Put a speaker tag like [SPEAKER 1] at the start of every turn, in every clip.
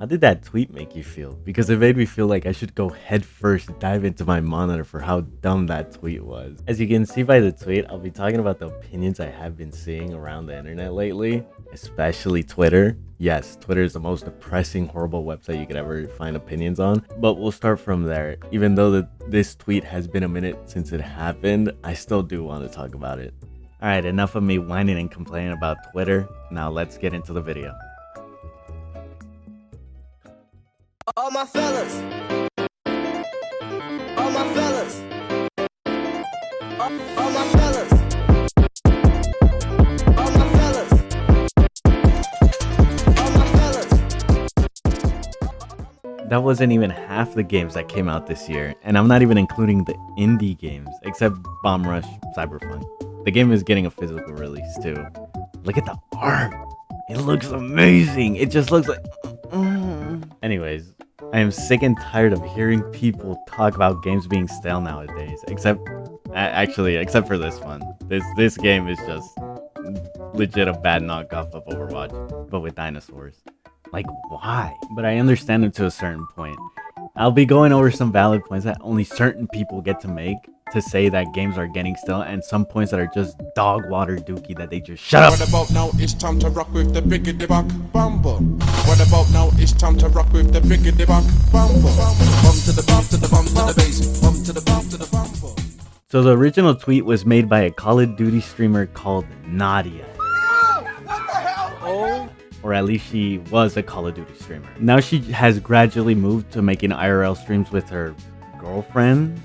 [SPEAKER 1] How did that tweet make you feel? Because it made me feel like I should go head first, dive into my monitor for how dumb that tweet was. As you can see by the tweet, I'll be talking about the opinions I have been seeing around the internet lately, especially Twitter. Yes, Twitter is the most depressing, horrible website you could ever find opinions on, but we'll start from there. Even though this tweet has been a minute since it happened, I still do want to talk about it. Alright, enough of me whining and complaining about Twitter. Now let's get into the video.
[SPEAKER 2] All my fellas, all my fellas, all my fellas, all my fellas, all my fellas.
[SPEAKER 1] That wasn't even half the games that came out this year, and I'm not even including the indie games, except Bomb Rush Cyberpunk. The game is getting a physical release too. Look at the art. It looks amazing. It just looks like... Anyways, I am sick and tired of hearing people talk about games being stale nowadays. Except for this one. This game is just legit a bad knockoff of Overwatch, but with dinosaurs. Like, why? But I understand it to a certain point. I'll be going over some valid points that only certain people get to make to say that games are getting stale, and some points that are just dog water dookie that they just shut up.
[SPEAKER 3] What about now? It's time to rock with the biggity back bumper. What about now? It's time to rock with the biggity back bumper. Bump to the bump to the bump to the bass. Bump to the bump to the bumper.
[SPEAKER 1] So the original tweet was made by a Call of Duty streamer called Nadia. Or at least she was a Call of Duty streamer. Now she has gradually moved to making IRL streams with her girlfriend.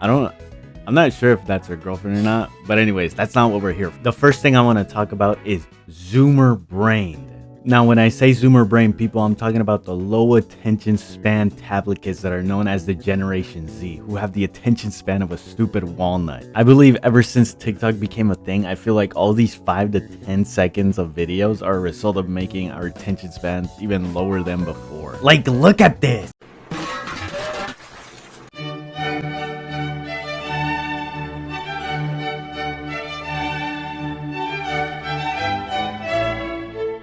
[SPEAKER 1] I'm not sure if that's her girlfriend or not, but anyways, that's not what we're here for. The first thing I want to talk about is Zoomer Brained. Now, when I say Zoomer Brain, people, I'm talking about the low attention span tablet kids that are known as the Generation Z, who have the attention span of a stupid walnut. I believe ever since TikTok became a thing, I feel like all these 5 to 10 seconds of videos are a result of making our attention spans even lower than before. Like, look at this!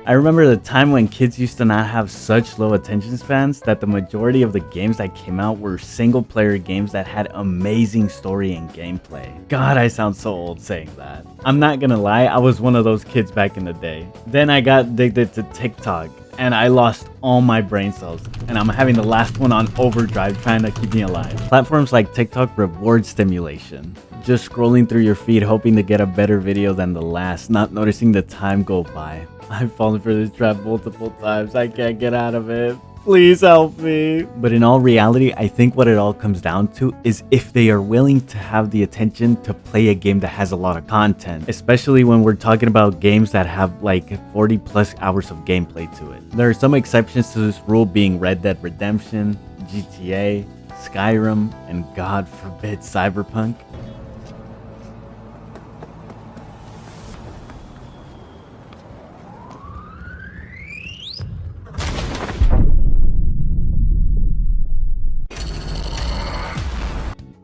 [SPEAKER 1] I remember the time when kids used to not have such low attention spans that the majority of the games that came out were single player games that had amazing story and gameplay. God, I sound so old saying that. I'm not gonna lie, I was one of those kids back in the day. Then I got addicted to TikTok and I lost all my brain cells, and I'm having the last one on overdrive trying to keep me alive. Platforms like TikTok reward stimulation. Just scrolling through your feed hoping to get a better video than the last, not noticing the time go by. I've fallen for this trap multiple times. I can't get out of it. Please help me. But in all reality, I think what it all comes down to is if they are willing to have the attention to play a game that has a lot of content, especially when we're talking about games that have like 40 plus hours of gameplay to it. There are some exceptions to this rule, being Red Dead Redemption, GTA, Skyrim, and God forbid Cyberpunk.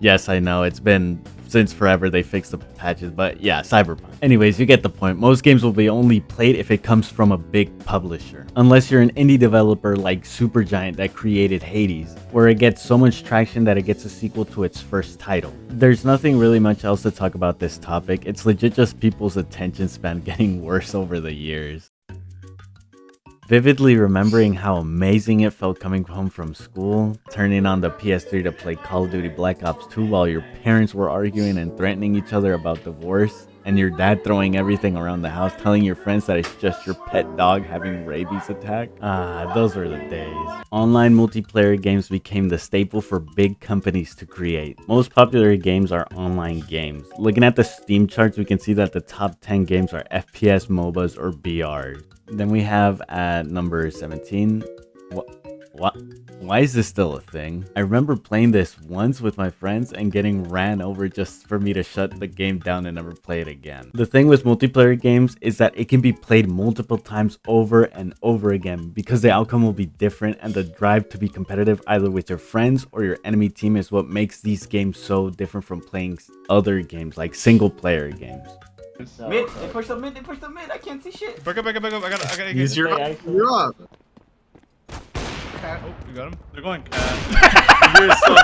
[SPEAKER 1] Yes, I know, it's been since forever they fixed the patches, but yeah, Cyberpunk. Anyways, you get the point. Most games will be only played if it comes from a big publisher. Unless you're an indie developer like Supergiant that created Hades, where it gets so much traction that it gets a sequel to its first title. There's nothing really much else to talk about this topic. It's legit just people's attention span getting worse over the years. Vividly remembering how amazing it felt coming home from school, turning on the PS3 to play Call of Duty Black Ops 2 while your parents were arguing and threatening each other about divorce, and your dad throwing everything around the house, telling your friends that it's just your pet dog having rabies attack. Those were the days. Online multiplayer games became the staple for big companies to create. Most popular games are online games. Looking at the Steam charts, we can see that the top 10 games are FPS, MOBAs, or BRs. Then we have at number 17, what? Why is this still a thing? I remember playing this once with my friends and getting ran over just for me to shut the game down and never play it again. The thing with multiplayer games is that it can be played multiple times over and over again because the outcome will be different, and the drive to be competitive either with your friends or your enemy team is what makes these games so different from playing other games like single player games.
[SPEAKER 4] Mid, they pushed the mid, I can't see shit.
[SPEAKER 5] Back up. I gotta
[SPEAKER 6] Use your up.
[SPEAKER 5] cat. Oh, you got him. They're going cat. You're so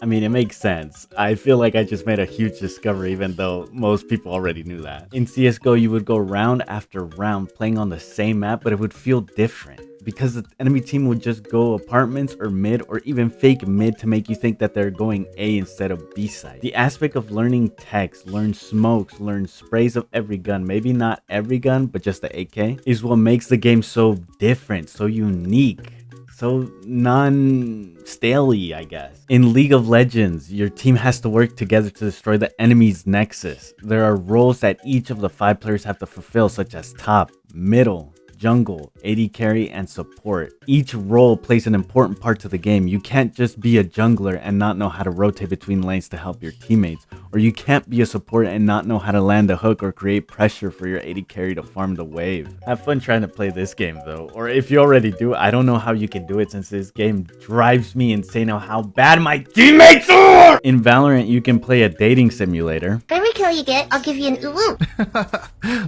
[SPEAKER 1] I mean, it makes sense. I feel like I just made a huge discovery, even though most people already knew that. In CSGO, you would go round after round playing on the same map, but it would feel different because the enemy team would just go apartments or mid or even fake mid to make you think that they're going A instead of B side. The aspect of learning text, learn smokes, learn sprays of every gun, maybe not every gun, but just the AK, is what makes the game so different, so unique. So non-staley, I guess. In League of Legends, your team has to work together to destroy the enemy's nexus. There are roles that each of the 5 players have to fulfill, such as top, middle, jungle, AD carry, and support. Each role plays an important part to the game. You can't just be a jungler and not know how to rotate between lanes to help your teammates, or you can't be a support and not know how to land a hook or create pressure for your AD carry to farm the wave. Have fun trying to play this game though, or if you already do, I don't know how you can do it since this game drives me insane on how bad my teammates are! In Valorant, you can play a dating simulator.
[SPEAKER 6] Every kill you get, I'll give you an ooh.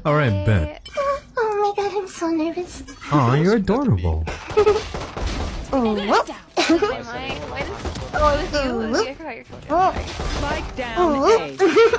[SPEAKER 7] Alright, bet.
[SPEAKER 6] Oh my god, I'm so nervous.
[SPEAKER 7] Aw, you're adorable.
[SPEAKER 6] Oh, whoop.
[SPEAKER 8] Am I? Why does... Oh, it was you. It was you. I forgot your code.
[SPEAKER 6] Oh.
[SPEAKER 8] Spike down.
[SPEAKER 6] Oh.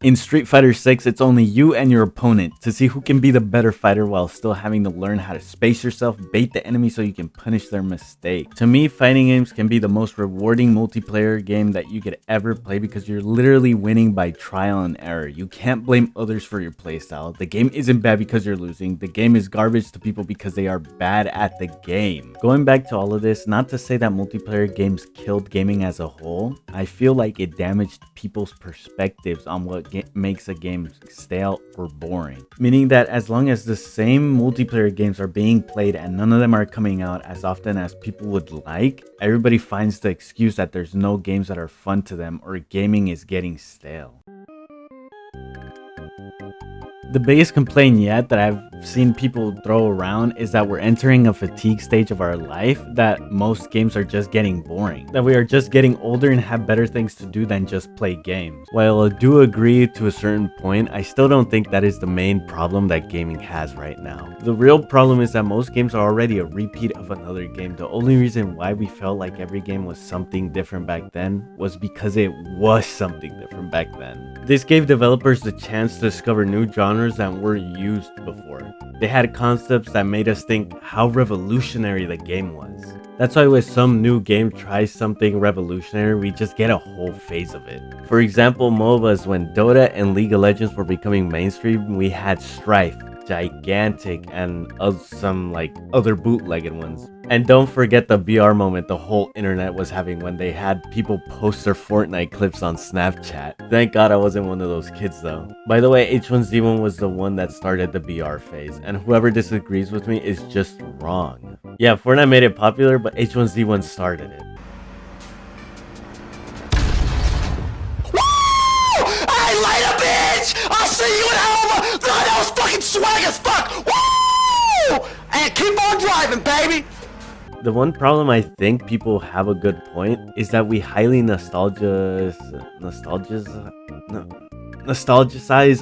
[SPEAKER 1] In Street Fighter 6, it's only you and your opponent to see who can be the better fighter while still having to learn how to space yourself, bait the enemy so you can punish their mistake. To me, fighting games can be the most rewarding multiplayer game that you could ever play because you're literally winning by trial and error. You can't blame others for your playstyle. The game isn't bad because you're losing. The game is garbage to people because they are bad at the game. Going back to all of this, not to say that multiplayer games killed gaming as a whole, I feel like it damaged people's perspectives on what makes a game stale or boring. Meaning that as long as the same multiplayer games are being played and none of them are coming out as often as people would like, everybody finds the excuse that there's no games that are fun to them or gaming is getting stale. The biggest complaint yet that I've seen people throw around is that we're entering a fatigue stage of our life, that most games are just getting boring, that we are just getting older and have better things to do than just play games. While I do agree to a certain point, I still don't think that is the main problem that gaming has right now. The real problem is that most games are already a repeat of another game. The only reason why we felt like every game was something different back then was because it was something different back then. This gave developers the chance to discover new genres that weren't used before. They had concepts that made us think how revolutionary the game was. That's why when some new game tries something revolutionary, we just get a whole phase of it. For example, MOBAs, when Dota and League of Legends were becoming mainstream, we had Strife, Gigantic, and some like other bootlegged ones. And don't forget the BR moment the whole internet was having when they had people post their Fortnite clips on Snapchat. Thank God I wasn't one of those kids though. By the way, H1Z1 was the one that started the BR phase, and whoever disagrees with me is just wrong. Yeah, Fortnite made it popular, but H1Z1 started it.
[SPEAKER 2] Hey, later, bitch! I'll see you in Alma! God, that was fucking swag as fuck! Woo! And keep on driving, baby!
[SPEAKER 1] The one problem I think people have a good point is that we highly nostalgicize nostalgicize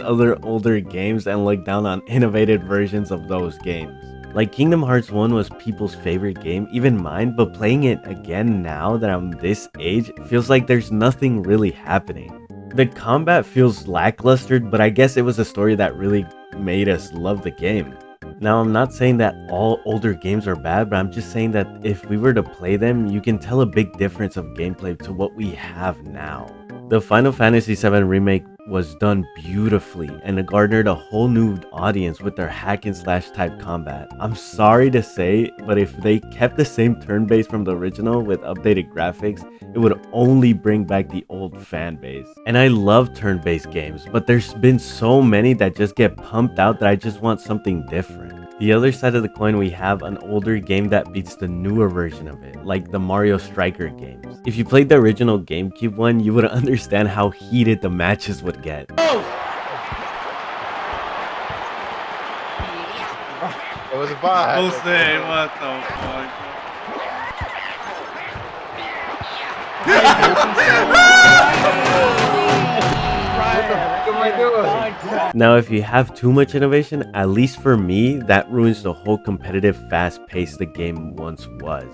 [SPEAKER 1] other older games and look down on innovative versions of those games. Like Kingdom Hearts 1 was people's favorite game, even mine, but playing it again now that I'm this age feels like there's nothing really happening. The combat feels lackluster, but I guess it was a story that really made us love the game. Now, I'm not saying that all older games are bad, but I'm just saying that if we were to play them, you can tell a big difference of gameplay to what we have now. The Final Fantasy VII Remake was done beautifully and it garnered a whole new audience with their hack and slash type combat. I'm sorry to say, but if they kept the same turn base from the original with updated graphics, it would only bring back the old fan base. And I love turn-based games, but there's been so many that just get pumped out that I just want something different. The other side of the coin, we have an older game that beats the newer version of it, like the Mario Striker games. If you played the original GameCube one, you would understand how heated the matches would get.
[SPEAKER 5] It was a bot. We'll say, what the fuck?
[SPEAKER 9] Now, if you have too much innovation, at least for me, that ruins the whole competitive fast pace the game once was.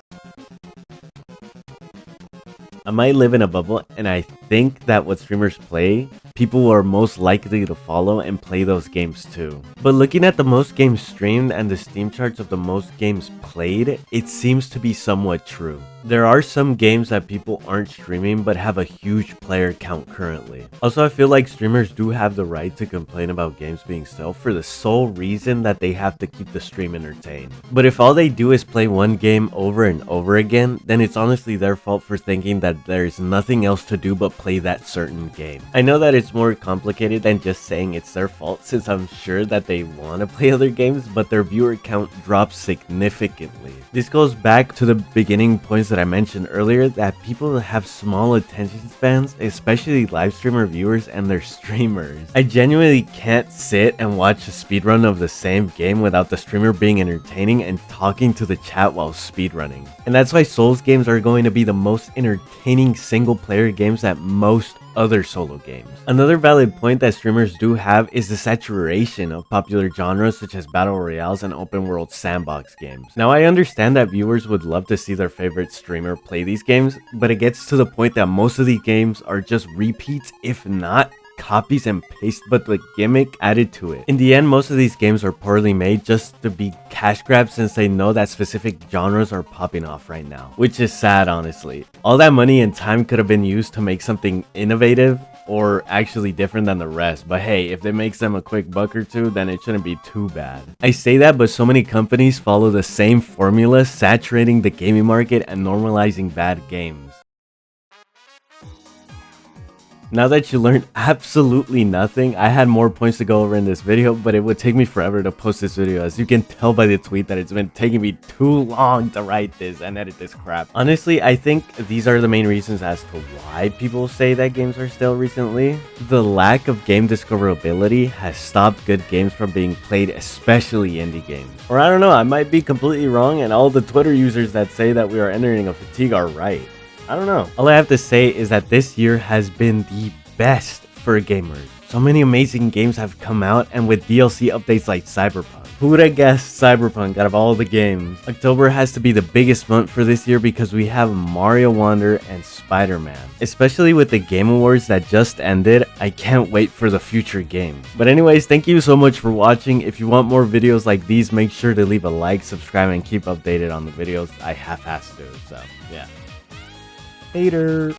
[SPEAKER 9] I might live in a bubble, and I think that what streamers play, people are most likely to follow and play those games too. But looking at the most games streamed and the Steam charts of the most games played, it seems to be somewhat true. There are some games that people aren't streaming but have a huge player count currently. Also, I feel like streamers do have the right to complain about games being stale for the sole reason that they have to keep the stream entertained. But if all they do is play one game over and over again, then it's honestly their fault for thinking that there's nothing else to do but play that certain game. I know that it's more complicated than just saying it's their fault, since I'm sure that they want to play other games, but their viewer count drops significantly. This goes back to the beginning points that I mentioned earlier, that people have small attention spans, especially live streamer viewers and their streamers. I genuinely can't sit and watch a speedrun of the same game without the streamer being entertaining and talking to the chat while speedrunning. And that's why Souls games are going to be the most entertaining single player games that most other solo games. Another valid point that streamers do have is the saturation of popular genres such as battle royales and open world sandbox games. Now, I understand that viewers would love to see their favorite streamer play these games, but it gets to the point that most of these games are just repeats, if not copies and paste, but the gimmick added to it. In the end, most of these games are poorly made just to be cash grabs, since they know that specific genres are popping off right now, which is sad, honestly. All that money and time could have been used to make something innovative or actually different than the rest, but hey, if it makes them a quick buck or two, then it shouldn't be too bad. I say that, but so many companies follow the same formula, saturating the gaming market and normalizing bad games. Now that you learned absolutely nothing, I had more points to go over in this video, but it would take me forever to post this video. As you can tell by the tweet that it's been taking me too long to write this and edit this crap. Honestly, I think these are the main reasons as to why people say that games are stale recently. The lack of game discoverability has stopped good games from being played, especially indie games. Or I don't know, I might be completely wrong, and all the Twitter users that say that we are entering a fatigue are right. I don't know. All I have to say is that this year has been the best for gamers. So many amazing games have come out, and with DLC updates like Cyberpunk. Who would have guessed Cyberpunk out of all the games? October has to be the biggest month for this year because we have Mario Wonder and Spider-Man. Especially with the Game Awards that just ended, I can't wait for the future games. But anyways, thank you so much for watching. If you want more videos like these, make sure to leave a like, subscribe, and keep updated on the videos I half-assed to. So yeah. Later.